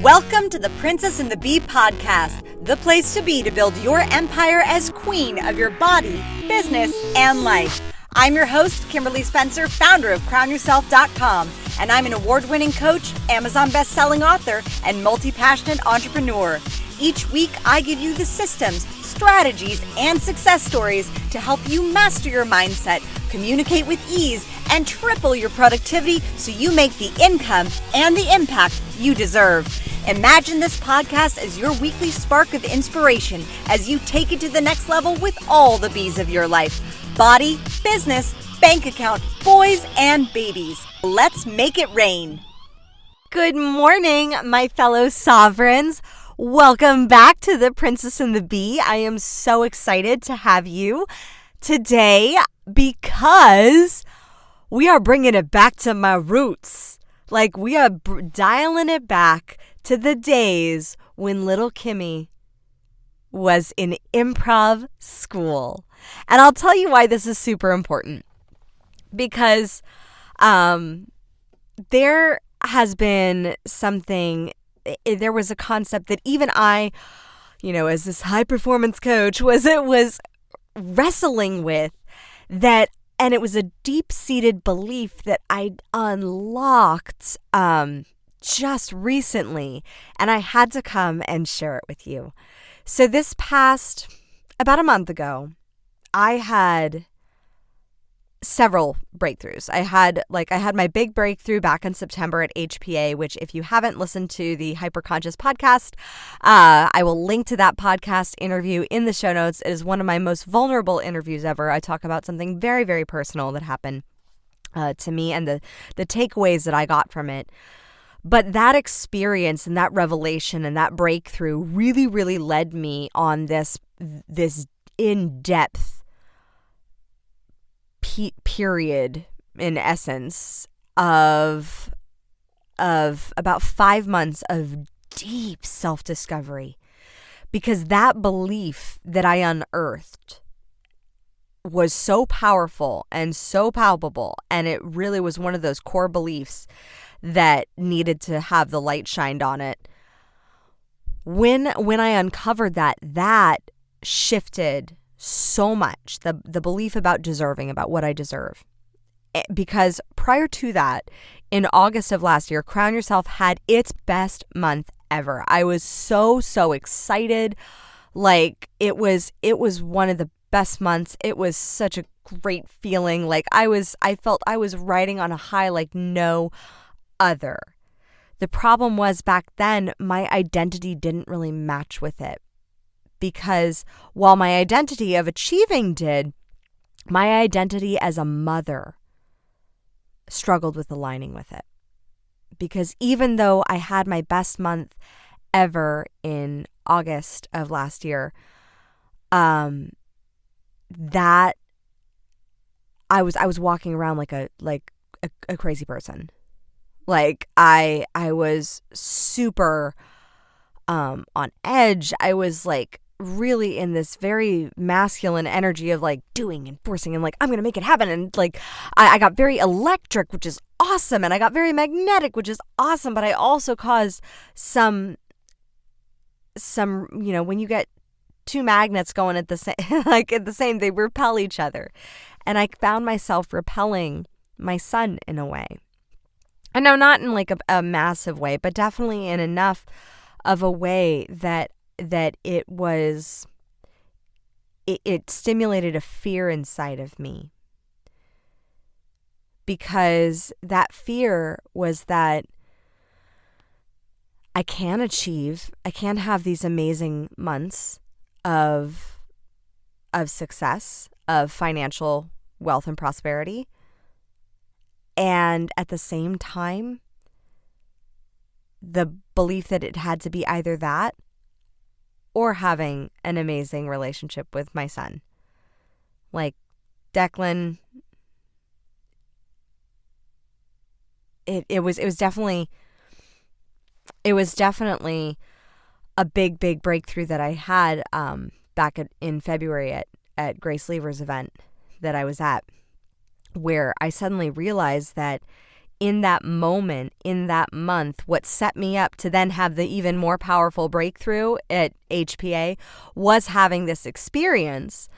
Welcome to the Princess and the Bee podcast, the place to be to build your empire as queen of your body, business, and life. I'm your host, Kimberly Spencer, founder of crownyourself.com, and I'm an award-winning coach, Amazon best-selling author, and multi-passionate entrepreneur. Each week, I give you the systems, strategies, and success stories to help you master your mindset, communicate with ease, and triple your productivity so you make the income and the impact you deserve. Imagine this podcast as your weekly spark of inspiration as you take it to the next level with all the B's of your life. Body, business, bank account, boys, and babies. Let's make it rain. Good morning, my fellow sovereigns. Welcome back to the Princess and the Bee. I am so excited to have you today because we are bringing it back to my roots. Like we are dialing it back to the days when little Kimmy was in improv school. And I'll tell you why this is super important. Because there has been something, there was a concept that even I, as this high performance coach was wrestling with that. And it was a deep-seated belief that I'd unlocked just recently, and I had to come and share it with you. So this past, about a month ago, I had several breakthroughs. I had my big breakthrough back in September at HPA, which if you haven't listened to the Hyperconscious podcast, I will link to that podcast interview in the show notes. It is one of my most vulnerable interviews ever. I talk about something very, very personal that happened to me and the takeaways that I got from it. But that experience and that revelation and that breakthrough really, really led me on this in-depth period, in essence, of about 5 months of deep self-discovery, because that belief that I unearthed was so powerful and so palpable, and it really was one of those core beliefs that needed to have the light shined on it. When I uncovered that shifted so much, the belief about deserving, about what I deserve. Because prior to that, in August of last year, Crown Yourself had its best month ever. I was so excited. Like it was one of the best months. It was such a great feeling. Like I felt I was riding on a high like no other. The problem was back then my identity didn't really match with it. Because while my identity of achieving did, my identity as a mother struggled with aligning with it. Because even though I had my best month ever in August of last year, that I was walking around like a crazy person. Like I was super on edge. I was like really in this very masculine energy of like doing and forcing and like I'm gonna make it happen, and like I got very electric, which is awesome, and I got very magnetic, which is awesome, but I also caused some when you get two magnets going at the same they repel each other, and I found myself repelling my son in a way. I know, not in like a massive way, but definitely in enough of a way that it stimulated a fear inside of me, because that fear was that I can have these amazing months of success, of financial wealth and prosperity, and at the same time, the belief that it had to be either that or having an amazing relationship with my son. Like Declan, it was definitely a big breakthrough that I had back in February at Grace Lever's event that I was at, where I suddenly realized that in that moment, in that month, what set me up to then have the even more powerful breakthrough at HPA was having this experience.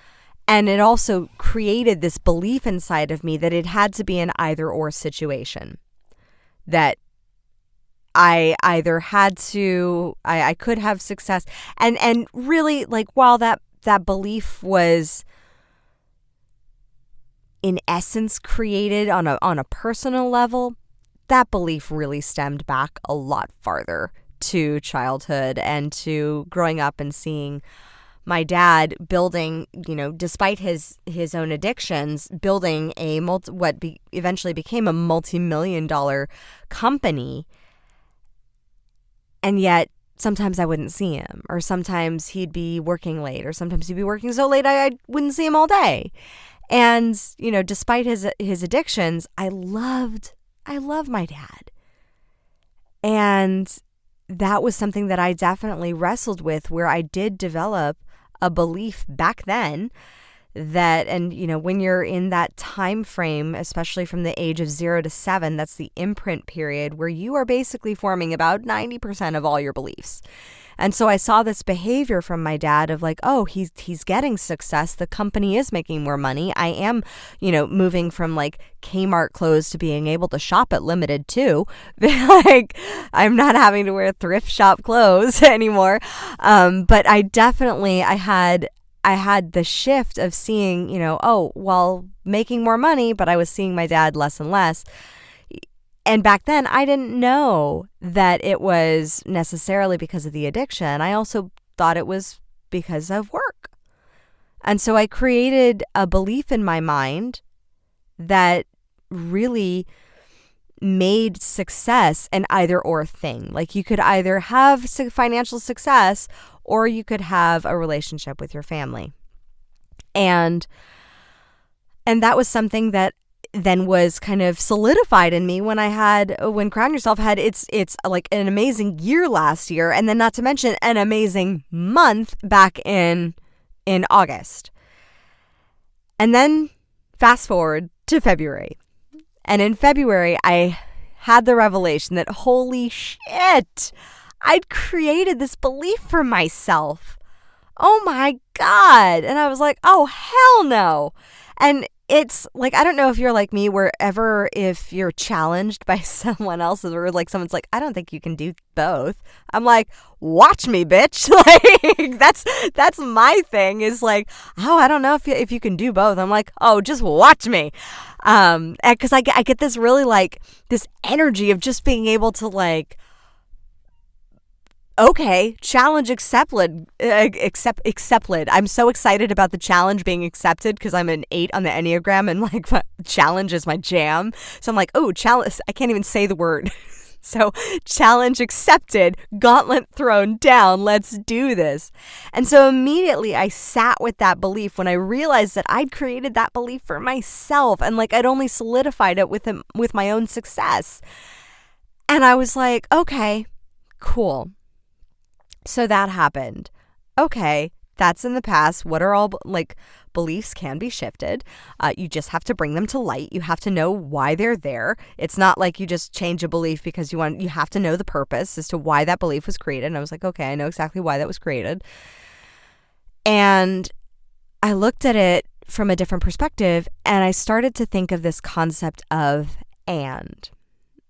And it also created this belief inside of me that it had to be an either or situation. That I either had to, I could have success. And really, like, while that belief was in essence created on a personal level, that belief really stemmed back a lot farther to childhood and to growing up and seeing my dad building, despite his own addictions, building eventually became a multi-million-dollar company. And yet sometimes I wouldn't see him, or sometimes he'd be working late, or sometimes he'd be working so late I wouldn't see him all day. And, despite his addictions, I love my dad. And that was something that I definitely wrestled with, where I did develop a belief back then that, and when you're in that time frame, especially from the age of 0 to 7, that's the imprint period where you are basically forming about 90% of all your beliefs. And so I saw this behavior from my dad of like, oh, he's getting success. The company is making more money. I am, moving from like Kmart clothes to being able to shop at Limited too. Like, I'm not having to wear thrift shop clothes anymore. But I had the shift of seeing, making more money, but I was seeing my dad less and less. And back then, I didn't know that it was necessarily because of the addiction. I also thought it was because of work. And so I created a belief in my mind that really made success an either or thing. Like, you could either have financial success or you could have a relationship with your family. And that was something that then was kind of solidified in me when Crown Yourself had it's like an amazing year last year, and then not to mention an amazing month back in August. And then fast forward to February. And in February, I had the revelation that, holy shit, I'd created this belief for myself. Oh my God. And I was like, oh, hell no. And it's like, I don't know if you're like me, wherever, if you're challenged by someone else, or like someone's like, I don't think you can do both. I'm like, watch me, bitch. Like, that's my thing, is like, oh, I don't know if you can do both. I'm like, oh, just watch me. Because I get this really like this energy of just being able to like, okay, challenge accepted. I'm so excited about the challenge being accepted because I'm an 8 on the Enneagram, and like challenge is my jam. So I'm like, oh, challenge. I can't even say the word. So challenge accepted, gauntlet thrown down. Let's do this. And so immediately I sat with that belief when I realized that I'd created that belief for myself, and like I'd only solidified it with my own success. And I was like, okay, cool. So that happened. Okay, that's in the past. What are all, like, beliefs can be shifted. You just have to bring them to light. You have to know why they're there. It's not like you just change a belief because you have to know the purpose as to why that belief was created. And I was like, okay, I know exactly why that was created. And I looked at it from a different perspective, and I started to think of this concept of and.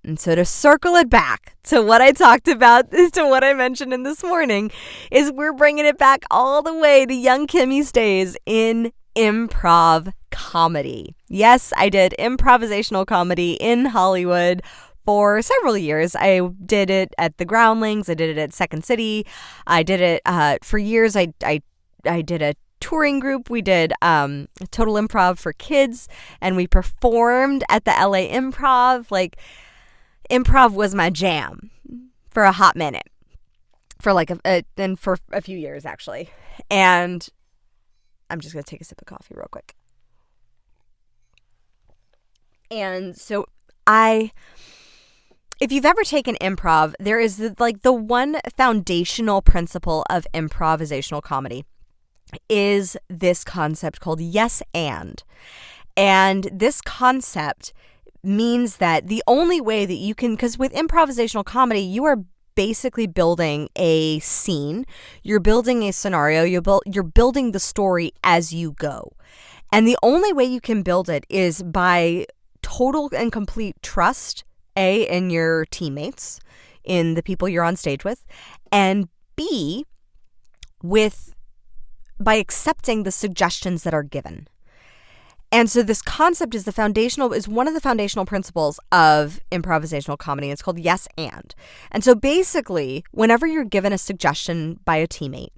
And so to circle it back to what I talked about, to what I mentioned in this morning, is we're bringing it back all the way to young Kimmy's days in improv comedy. Yes, I did improvisational comedy in Hollywood for several years. I did it at the Groundlings. I did it at Second City. I did it for years. I did a touring group. We did Total Improv for kids, and we performed at the LA Improv. Like, improv was my jam for a hot minute, for like for a few years actually. And I'm just going to take a sip of coffee real quick. And so if you've ever taken improv, there is the one foundational principle of improvisational comedy is this concept called yes and. And this concept means that the only way that you can, because with improvisational comedy, you are basically building a scene, you're building a scenario, you're building the story as you go. And the only way you can build it is by total and complete trust, A, in your teammates, in the people you're on stage with, and B, by accepting the suggestions that are given. And so this concept is one of the foundational principles of improvisational comedy. It's called yes and. And so basically, whenever you're given a suggestion by a teammate,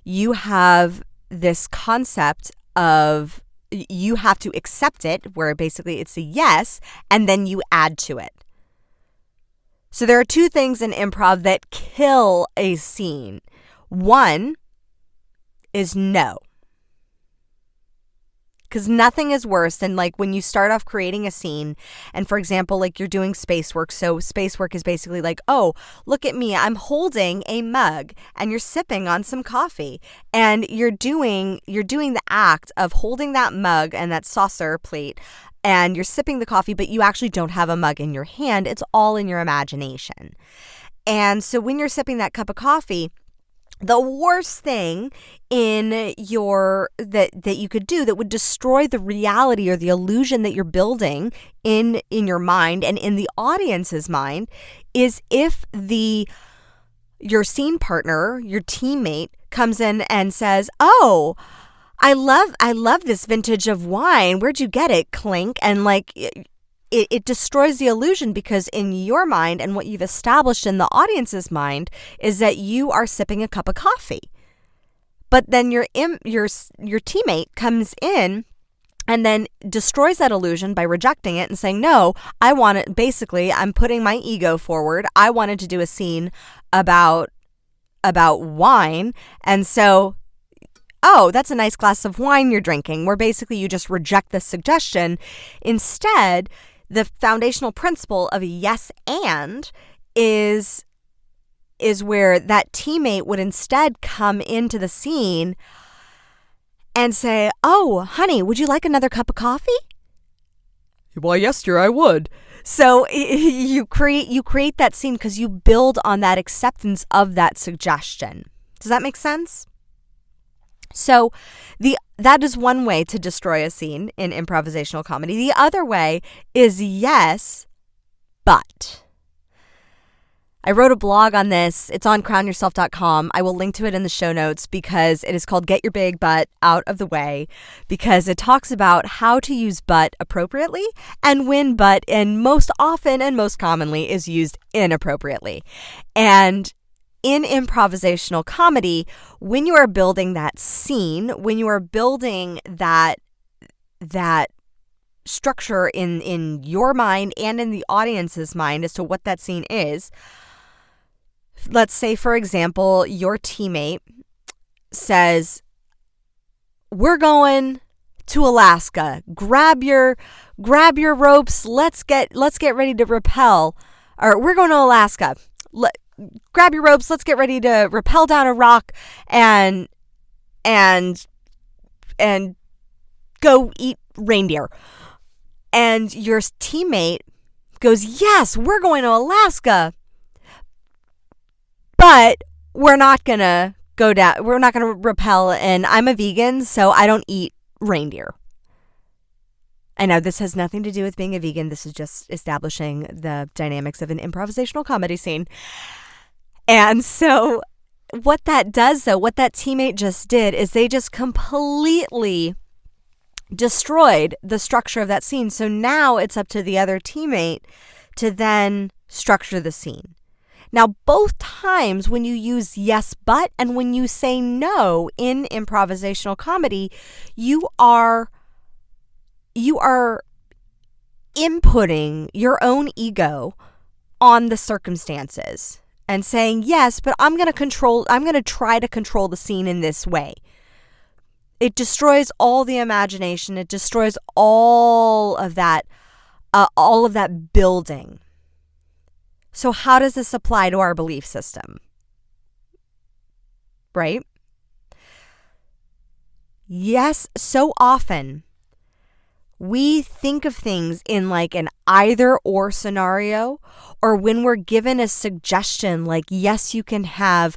you have this concept of you have to accept it, where basically it's a yes, and then you add to it. So there are two things in improv that kill a scene. One is no. Because nothing is worse than like when you start off creating a scene and, for example, like you're doing space work. So space work is basically like, oh, look at me. I'm holding a mug and you're sipping on some coffee and you're doing the act of holding that mug and that saucer plate and you're sipping the coffee, but you actually don't have a mug in your hand. It's all in your imagination. And so when you're sipping that cup of coffee, the worst thing that you could do that would destroy the reality or the illusion that you're building in your mind and in the audience's mind is if your scene partner, your teammate, comes in and says, "Oh, I love this vintage of wine. Where'd you get it?" Clink. And like it destroys the illusion, because in your mind and what you've established in the audience's mind is that you are sipping a cup of coffee. But then your teammate comes in and then destroys that illusion by rejecting it and saying, "No, I want it." Basically, I'm putting my ego forward. I wanted to do a scene about wine. And so, "Oh, that's a nice glass of wine you're drinking," where basically you just reject the suggestion. Instead, the foundational principle of a yes and is where that teammate would instead come into the scene and say, "Oh, honey, would you like another cup of coffee?" "Why, yes, dear, I would." So you create that scene because you build on that acceptance of that suggestion. Does that make sense? So that is one way to destroy a scene in improvisational comedy. The other way is yes, but. I wrote a blog on this. It's on crownyourself.com. I will link to it in the show notes because it is called Get Your Big Butt Out of the Way, because it talks about how to use but appropriately and when but, and most often and most commonly, is used inappropriately. And in improvisational comedy, when you are building that scene, when you are building that structure in your mind and in the audience's mind as to what that scene is, let's say, for example, your teammate says, "We're going to Alaska. Grab your ropes. Let's get ready to rappel." Or, "We're going to Alaska. Grab your ropes. Let's get ready to rappel down a rock and go eat reindeer." And your teammate goes, "Yes, we're going to Alaska, but we're not going to go down. We're not going to rappel, and I'm a vegan, so I don't eat reindeer." I know this has nothing to do with being a vegan. This is just establishing the dynamics of an improvisational comedy scene. And so what that does, though, what that teammate just did is they just completely destroyed the structure of that scene. So now it's up to the other teammate to then structure the scene. Now, both times when you use yes, but, and when you say no in improvisational comedy, you are inputting your own ego on the circumstances and saying, "Yes, but I'm going to try to control the scene in this way." It destroys all the imagination. It destroys all of that building. So how does this apply to our belief system? Right? Yes, so often We think of things in like an either or scenario, or when we're given a suggestion like, yes, you can have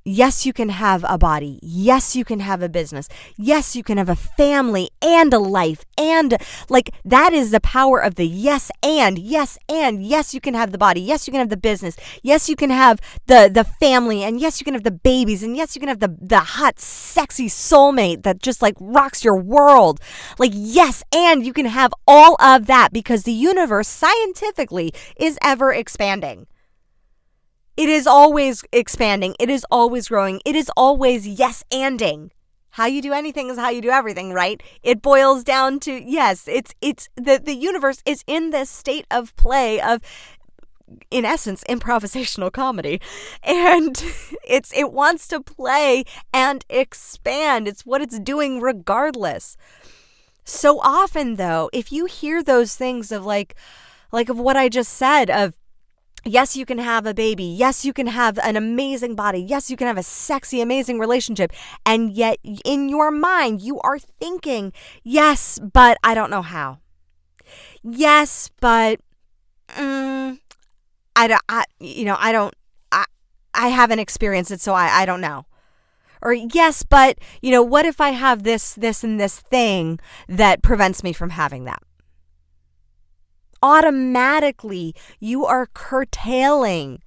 yes, you can have a body. Yes, you can have a business. Yes, you can have a family and a life. And like that is the power of the yes, and yes, you can have the body. Yes, you can have the business. Yes, you can have the family. And yes, you can have the babies. And yes, you can have the hot, sexy soulmate that just like rocks your world. Like, yes, and you can have all of that because the universe scientifically is ever expanding. It is always expanding. It is always growing. It is always yes-anding. How you do anything is how you do everything, right? It boils down to, yes, it's the universe is in this state of play of, in essence, improvisational comedy. And it wants to play and expand. It's what it's doing regardless. So often, though, if you hear those things of like of what I just said of, yes, you can have a baby. Yes, you can have an amazing body. Yes, you can have a sexy, amazing relationship. And yet in your mind, you are thinking, yes, but I don't know how. Yes, but I haven't experienced it, so I don't know. Or yes, but what if I have this, and this thing that prevents me from having that? Automatically, you are curtailing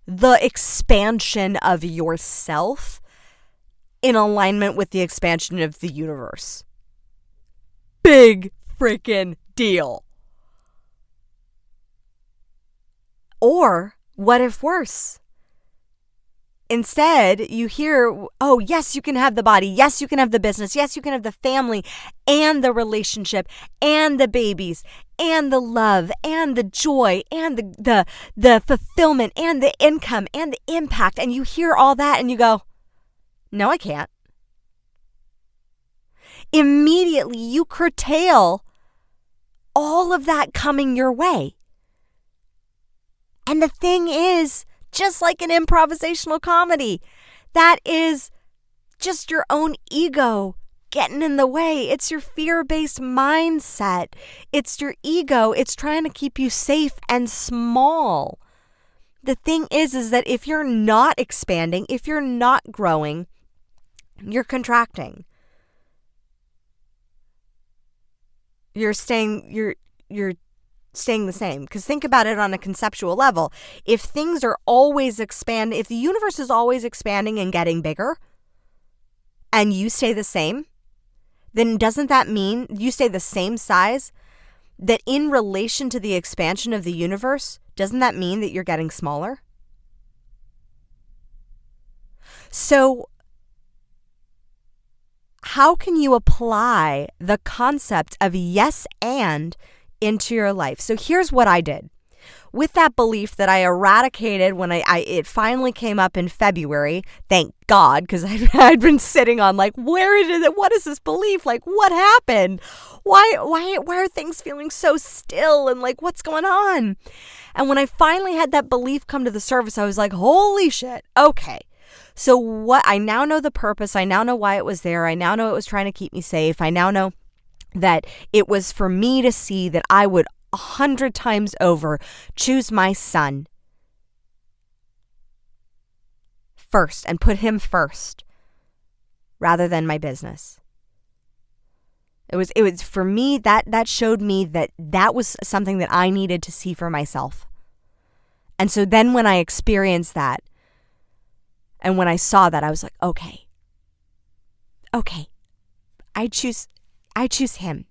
the expansion of yourself in alignment with the expansion of the universe. Big freaking deal. Or what if worse? Instead, you hear, oh, yes, you can have the body. Yes, you can have the business. Yes, you can have the family and the relationship and the babies and the love and the joy and the fulfillment and the income and the impact. And you hear all that and you go, no, I can't. Immediately, you curtail all of that coming your way. And the thing is, just like an improvisational comedy, that is just your own ego getting in the way. It's your fear-based mindset. It's your ego. It's trying to keep you safe and small. The thing is that if you're not expanding, if you're not growing, you're contracting. You're staying the same. Because think about it on a conceptual level. If things are always expanding, if the universe is always expanding and getting bigger, and you stay the same, then doesn't that mean you stay the same size? That in relation to the expansion of the universe, doesn't that mean that you're getting smaller? So, how can you apply the concept of yes and into your life? So here's what I did. With that belief that I eradicated when it finally came up in February, thank God, because I'd been sitting on like, what is this belief? Like, what happened? Why are things feeling so still? And like, what's going on? And when I finally had that belief come to the surface, I was like, holy shit. Okay. So I now know the purpose. I now know why it was there. I now know it was trying to keep me safe. I now know that it was for me to see that I would 100 times over choose my son first and put him first rather than my business. It was for me that showed me that was something that I needed to see for myself. And so then when I experienced that and when I saw that, I was like, okay, I choose him.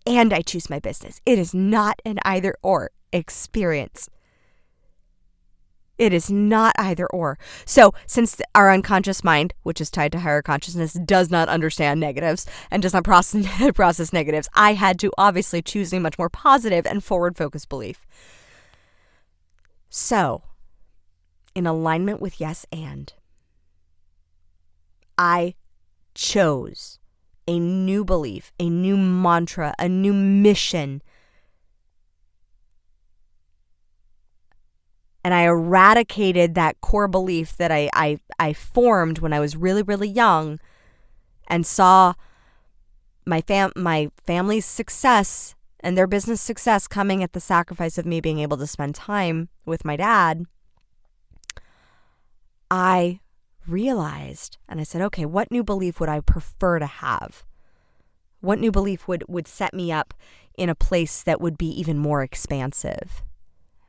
And I choose my business. It is not an either or experience. It is not either or. So since our unconscious mind, which is tied to higher consciousness, does not understand negatives and does not process negatives, I had to obviously choose a much more positive and forward-focused belief. So, in alignment with yes and, I chose a new belief, a new mantra, a new mission. And I eradicated that core belief that I formed when I was really, really young and saw my family's success and their business success coming at the sacrifice of me being able to spend time with my dad, I realized, and I said, okay, what new belief would I prefer to have? What new belief would set me up in a place that would be even more expansive?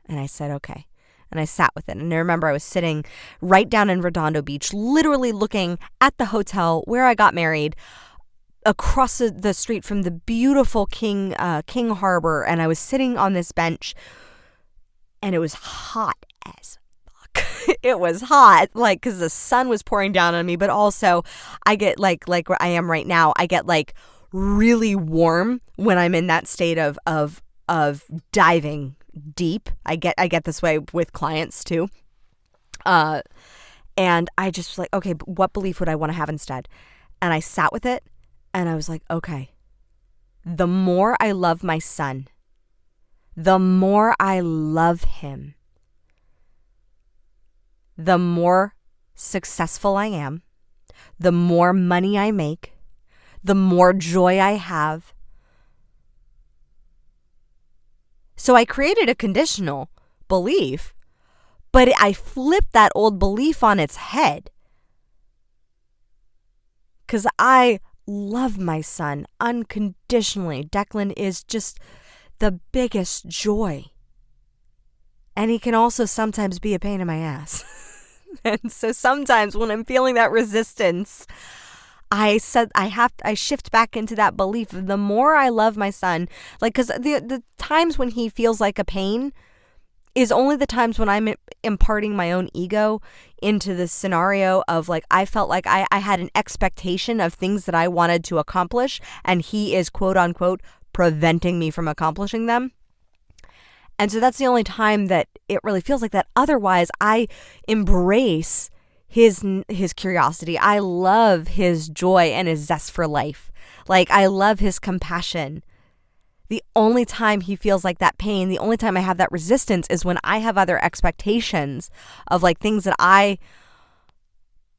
And I said, okay. And I sat with it. And I remember I was sitting right down in Redondo Beach, literally looking at the hotel where I got married, across the street from the beautiful King Harbor. And I was sitting on this bench, and it was hot as fuck. It was hot, like, because the sun was pouring down on me. But also, I get like where I am right now, I get like really warm when I'm in that state of diving deep. I get this way with clients too. And I just was like, okay, but what belief would I want to have instead? And I sat with it, and I was like, okay, the more I love my son, the more I love him, the more successful I am, the more money I make, the more joy I have. So I created a conditional belief, but I flipped that old belief on its head. Because I love my son unconditionally. Declan is just the biggest joy. And he can also sometimes be a pain in my ass. And so sometimes when I'm feeling that resistance, I shift back into that belief. The more I love my son, like, because the times when he feels like a pain is only the times when I'm imparting my own ego into the scenario of, like, I felt like I had an expectation of things that I wanted to accomplish, and he is, quote unquote, preventing me from accomplishing them. And so that's the only time that it really feels like that. Otherwise, I embrace his curiosity. I love his joy and his zest for life. Like, I love his compassion. The only time he feels like that pain, the only time I have that resistance is when I have other expectations of, like, things that I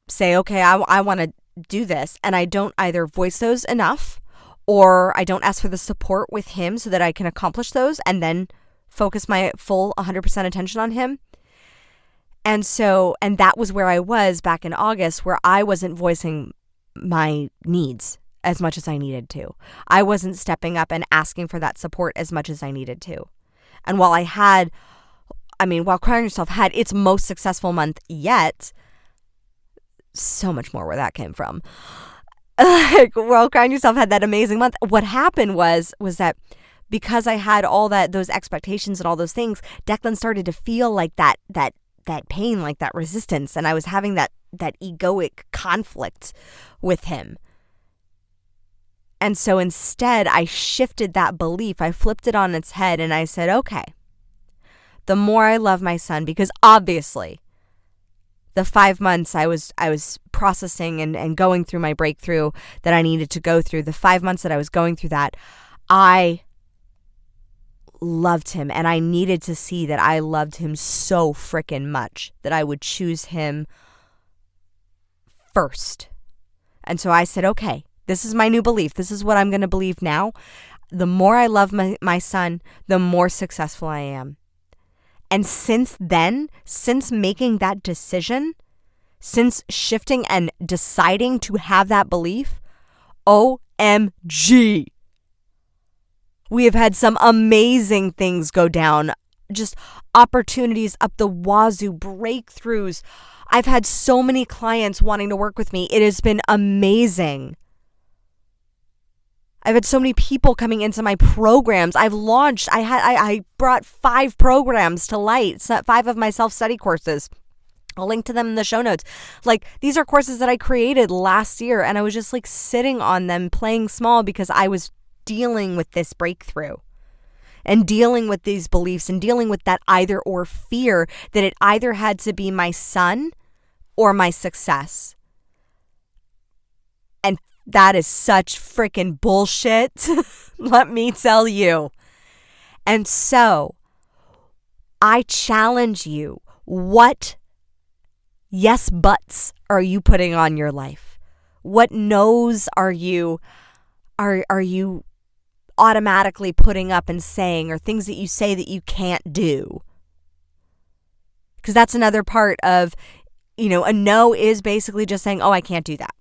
say, okay, I want to do this, and I don't either voice those enough, or I don't ask for the support with him so that I can accomplish those and then focus my full 100% attention on him. And that was where I was back in August, where I wasn't voicing my needs as much as I needed to. I wasn't stepping up and asking for that support as much as I needed to. And while Crying Yourself had its most successful month yet, so much more where that came from. Like, while Crying Yourself had that amazing month, what happened was that because I had all those expectations and all those things, Declan started to feel like that pain, like that resistance. And I was having that egoic conflict with him. And so instead, I shifted that belief. I flipped it on its head, and I said, okay, the more I love my son, because obviously the 5 months I was processing and going through my breakthrough that I needed to go through, the 5 months that I was going through that, I loved him, and I needed to see that I loved him so freaking much that I would choose him first. And so I said, okay, this is my new belief. This is what I'm going to believe now. The more I love my son, the more successful I am. And since then, since making that decision, since shifting and deciding to have that belief, OMG, we have had some amazing things go down. Just opportunities up the wazoo, breakthroughs. I've had so many clients wanting to work with me. It has been amazing. I've had so many people coming into my programs. I've launched, I brought 5 programs to light, 5 of my self-study courses. I'll link to them in the show notes. Like, these are courses that I created last year, and I was just like sitting on them, playing small, because I was dealing with this breakthrough and dealing with these beliefs and dealing with that either or fear that it either had to be my son or my success. And that is such freaking bullshit. Let me tell you. And so I challenge you, what yes buts are you putting on your life? What no's are you are you automatically putting up and saying, or things that you say that you can't do? Because that's another part of, a no is basically just saying, oh, I can't do that.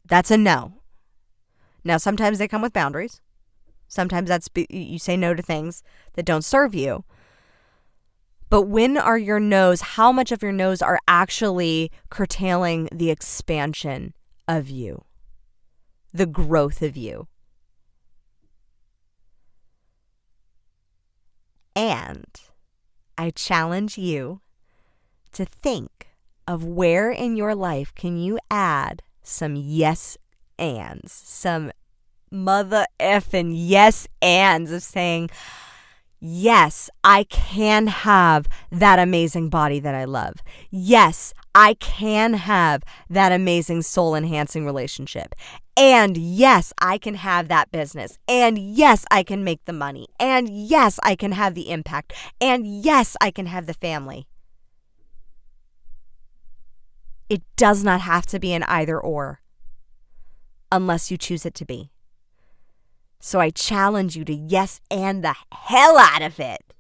That's a no. Now, sometimes they come with boundaries. Sometimes you say no to things that don't serve you. But when are your no's, how much of your no's are actually curtailing the expansion of you, the growth of you? And I challenge you to think of where in your life can you add some yes ands, some mother effing yes ands of saying, yes, I can have that amazing body that I love. Yes, I can have that amazing soul-enhancing relationship. And yes, I can have that business. And yes, I can make the money. And yes, I can have the impact. And yes, I can have the family. It does not have to be an either or, unless you choose it to be. So I challenge you to yes and the hell out of it.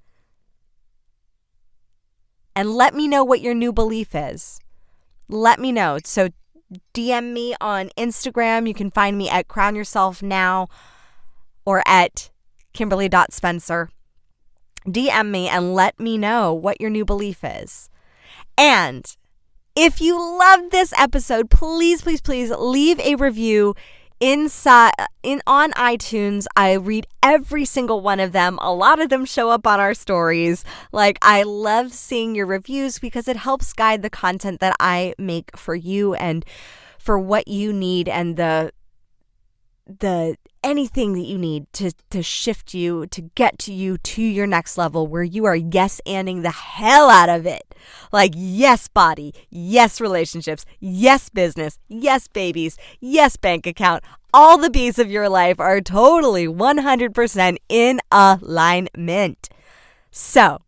And let me know what your new belief is. Let me know. So DM me on Instagram. You can find me at Crown Yourself Now or at Kimberly.Spencer. DM me and let me know what your new belief is. And if you loved this episode, please, please, please leave a review on iTunes. I read every single one of them. A lot of them show up on our stories. I love seeing your reviews because it helps guide the content that I make for you and for what you need and the anything that you need to shift you, to get to you to your next level where you are yes-anding the hell out of it. Yes body, yes relationships, yes business, yes babies, yes bank account. All the B's of your life are totally 100% in alignment. So,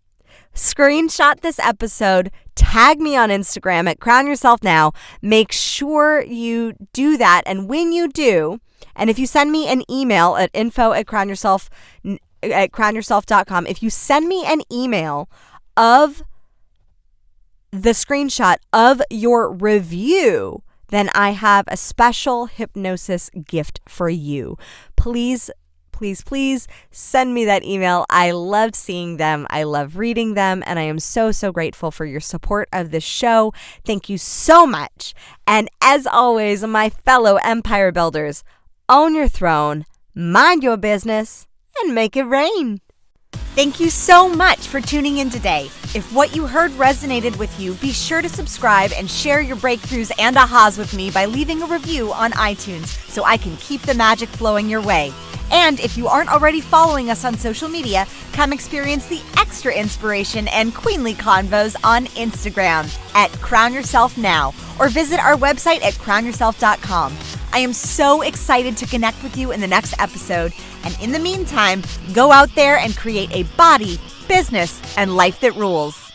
screenshot this episode, tag me on Instagram at Crown Yourself Now. Make sure you do that. And when you do, and if you send me an email at info@crownyourself.com, if you send me an email of the screenshot of your review, then I have a special hypnosis gift for you. Please, please, please send me that email. I love seeing them. I love reading them. And I am so, so grateful for your support of this show. Thank you so much. And as always, my fellow empire builders, own your throne, mind your business, and make it rain. Thank you so much for tuning in today. If what you heard resonated with you, be sure to subscribe and share your breakthroughs and ahas with me by leaving a review on iTunes so I can keep the magic flowing your way. And if you aren't already following us on social media, come experience the extra inspiration and queenly convos on Instagram at Crown Yourself Now, or visit our website at crownyourself.com. I am so excited to connect with you in the next episode. And in the meantime, go out there and create a body, business, and life that rules.